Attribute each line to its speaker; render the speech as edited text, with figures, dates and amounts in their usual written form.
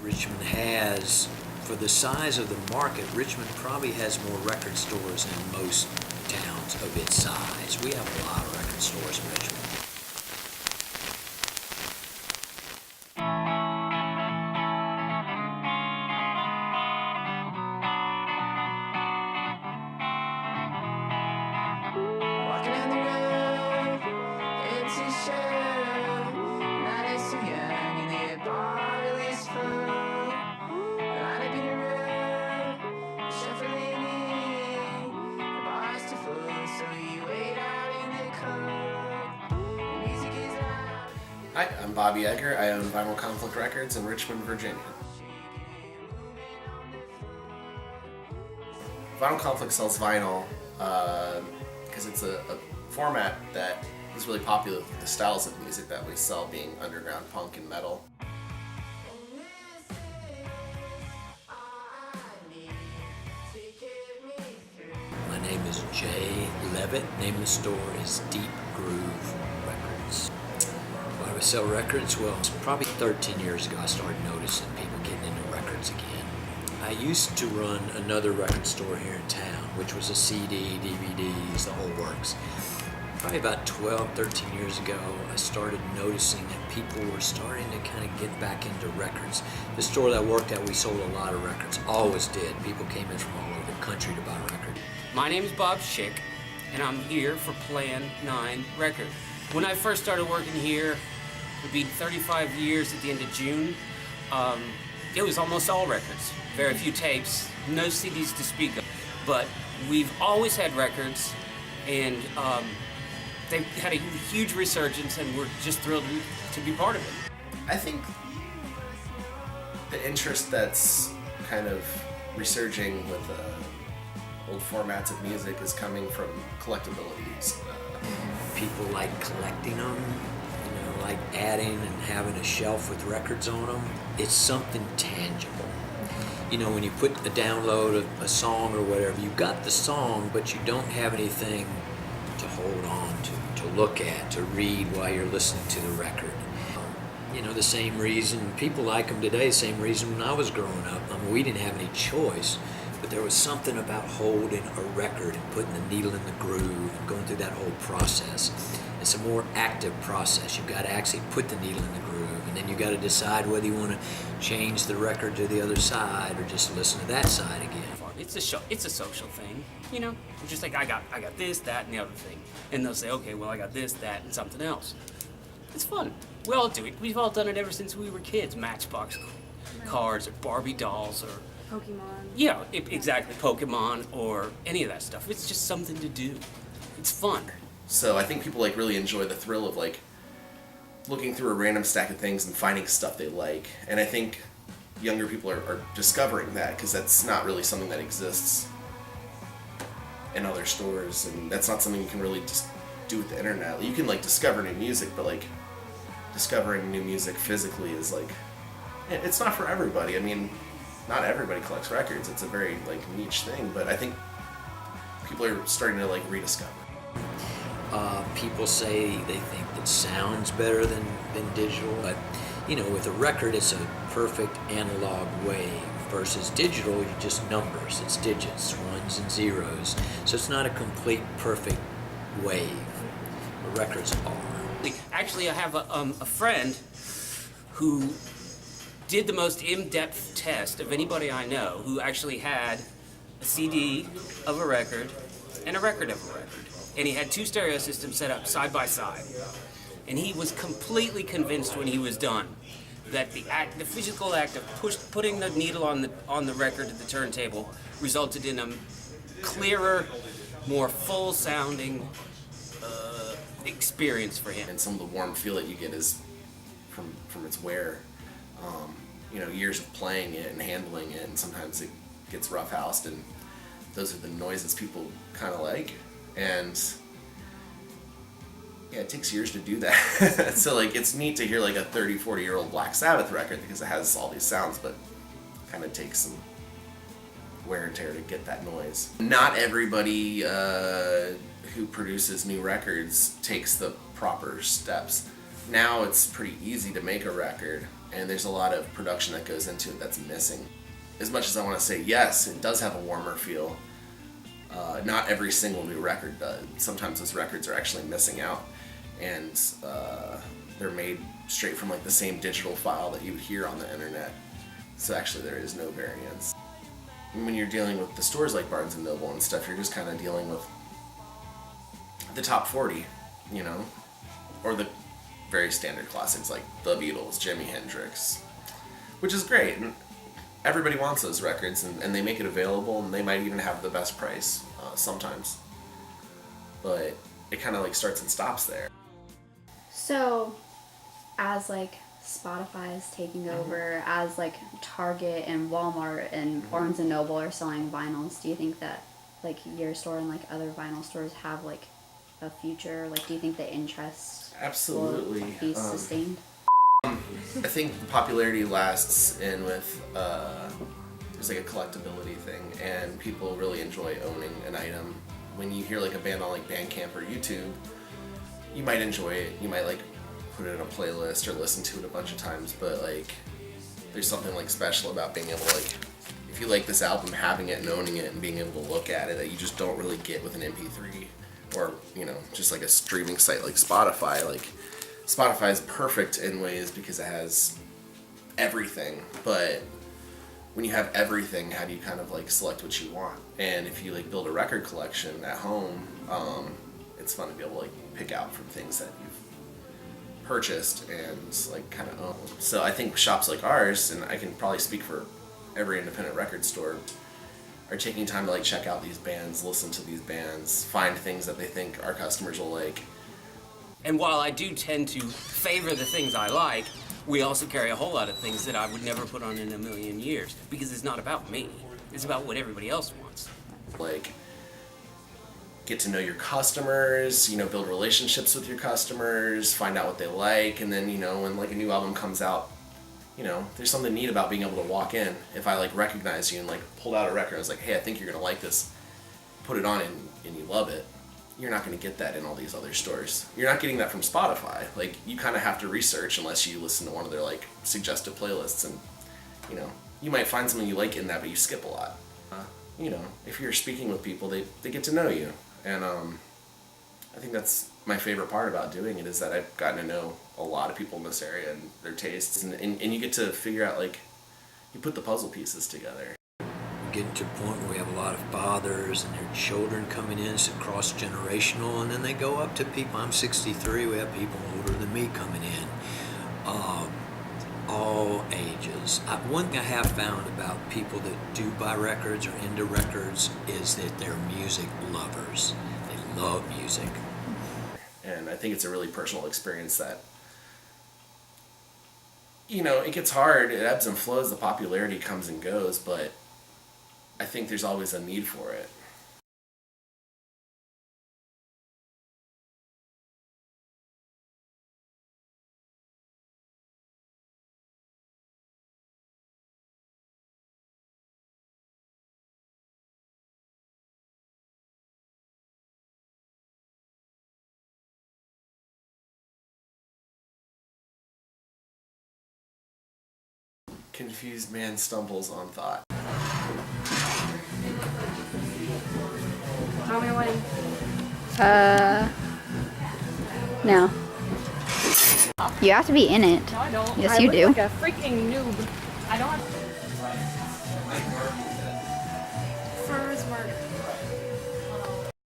Speaker 1: Richmond has, for the size of the market, Richmond probably has more record stores than most towns of its size. We have a lot of record stores in Richmond.
Speaker 2: Hi, I'm Bobby Egger. I own Vinyl Conflict Records in Richmond, Virginia. Vinyl Conflict sells vinyl because it's a format that is really popular with the styles of music that we sell, being underground punk and metal.
Speaker 1: My name is Jay Levitt. Name of the store is Deep Groove Records. Why do I sell records? Well, it's probably 13 years ago I started noticing people getting into records again. I used to run another record store here in town, which was a CD, DVDs, the whole works. Probably about 12, 13 years ago, I started noticing that people were starting to kind of get back into records. The store that I worked at, we sold a lot of records, always did. People came in from all over the country to buy a record.
Speaker 3: My name is Bob Schick, and I'm here for Plan 9 Record. When I first started working here, it would be 35 years at the end of June. It was almost all records. Very few tapes, no CDs to speak of. But we've always had records, and they've had a huge resurgence, and we're just thrilled to be part of it.
Speaker 2: I think the interest that's kind of resurging with old formats of music is coming from collectabilities.
Speaker 1: People like collecting them, like adding and having a shelf with records on them. It's something tangible. When you put a download of a song or whatever, you got the song, but you don't have anything to hold on to look at, to read while you're listening to the record. The same reason people like them today, same reason when I was growing up. We didn't have any choice, but there was something about holding a record and putting the needle in the groove and going through that whole process. It's a more active process. You've got to actually put the needle in the groove, and then you've got to decide whether you want to change the record to the other side or just listen to that side again.
Speaker 3: It's a social thing, It's just like I got this, that, and the other thing, and they'll say, okay, well I got this, that, and something else. It's fun. We all do it. We've all done it ever since we were kids. Matchbox cars or Barbie dolls or
Speaker 4: Pokemon.
Speaker 3: Yeah, exactly. Pokemon or any of that stuff. It's just something to do. It's fun.
Speaker 2: So I think people really enjoy the thrill of looking through a random stack of things and finding stuff they like. And I think younger people are discovering that, because that's not really something that exists in other stores, and that's not something you can really just do with the internet. You can discover new music, but discovering new music physically is it's not for everybody. I mean, not everybody collects records. It's a very niche thing, but I think people are starting to rediscover.
Speaker 1: People say they think that sounds better than digital, but with a record, it's a perfect analog wave versus digital, you just numbers. It's digits, ones and zeros. So it's not a complete perfect wave. The records are.
Speaker 3: Actually, I have a friend who did the most in-depth test of anybody I know, who actually had a CD of a record and a record of a record. And he had two stereo systems set up side by side. And he was completely convinced when he was done that the physical act of putting the needle on the record at the turntable resulted in a clearer, more full-sounding experience for him.
Speaker 2: And some of the warm feel that you get is from its wear. Years of playing it and handling it, and sometimes it gets roughhoused, and those are the noises people kind of like. And yeah, it takes years to do that. So it's neat to hear a 30, 40-year-old Black Sabbath record because it has all these sounds, but kind of takes some wear and tear to get that noise. Not everybody who produces new records takes the proper steps. Now it's pretty easy to make a record, and there's a lot of production that goes into it that's missing. As much as I want to say yes, it does have a warmer feel, not every single new record does. Sometimes those records are actually missing out, and they're made straight from like the same digital file that you would hear on the internet. So actually there is no variance. When you're dealing with the stores like Barnes & Noble and stuff, you're just kind of dealing with the top 40, you know, or the very standard classics like the Beatles, Jimi Hendrix, which is great. And everybody wants those records, and they make it available, and they might even have the best price sometimes. But it kind of like starts and stops there.
Speaker 4: So, as like Spotify is taking over, as like Target and Walmart and Barnes and Noble are selling vinyls, do you think that like your store and like other vinyl stores have like a future? Like, do you think the interest
Speaker 2: Absolutely
Speaker 4: will be sustained?
Speaker 2: I think the popularity lasts in with there's like a collectability thing, and people really enjoy owning an item. When you hear like a band on like Bandcamp or YouTube, you might enjoy it. You might like put it in a playlist or listen to it a bunch of times, but like there's something like special about being able to like, if you like this album, having it and owning it and being able to look at it that you just don't really get with an MP3 or, you know, just like a streaming site like Spotify. Like Spotify is perfect in ways because it has everything, but when you have everything, how do you kind of like select what you want? And if you like build a record collection at home, it's fun to be able to like pick out from things that you've purchased and like kind of own. So I think shops like ours, and I can probably speak for every independent record store, are taking time to like check out these bands, listen to these bands, find things that they think our customers will like.
Speaker 3: And while I do tend to favor the things I like, we also carry a whole lot of things that I would never put on in a million years, because it's not about me. It's about what everybody else wants.
Speaker 2: Like, get to know your customers, you know, build relationships with your customers, find out what they like, and then, you know, when like a new album comes out, you know, there's something neat about being able to walk in. If I like recognize you and like pulled out a record, I was like, hey, I think you're gonna like this, put it on and you love it. You're not gonna get that in all these other stores. You're not getting that from Spotify. Like, you kind of have to research unless you listen to one of their like suggested playlists, and you know, you might find something you like in that, but you skip a lot. You know, if you're speaking with people, they get to know you. And I think that's my favorite part about doing it, is that I've gotten to know a lot of people in this area and their tastes, and you get to figure out, like, you put the puzzle pieces together.
Speaker 1: We're getting to a point where we have a lot of fathers and their children coming in. It's cross-generational, and then they go up to people. I'm 63. We have people older than me coming in. All ages. One thing I have found about people that do buy records or into records is that they're music lovers. They love music.
Speaker 2: And I think it's a really personal experience that, you know, it gets hard, it ebbs and flows, the popularity comes and goes, but I think there's always a need for it. Confused man stumbles on thought.
Speaker 4: Tell me when. No. You have to be in it.
Speaker 5: No, I don't.
Speaker 4: Yes,
Speaker 5: I
Speaker 4: you
Speaker 5: look
Speaker 4: do.
Speaker 5: like a freaking noob. I don't have